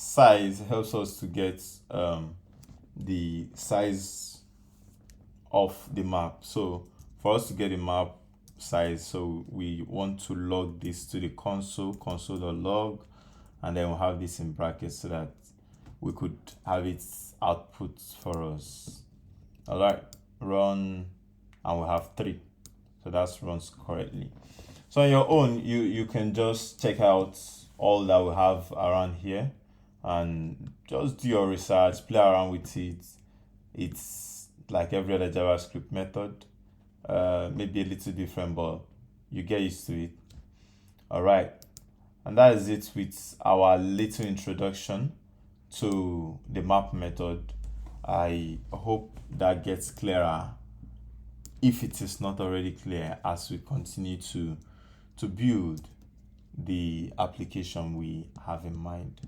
size helps us to get the size of the map. So for us to get the map size, so we want to log this to the console.log, and then we'll have this in brackets so that we could have it output for us. All right, run, and we have 3. So that's runs correctly. So on your own, you can just check out all that we have around here and just do your research, play around with it. It's like every other JavaScript method, maybe a little different, but you get used to it. All right, and that is it with our little introduction to the map method. I hope that gets clearer, if it is not already clear, as we continue to build the application we have in mind.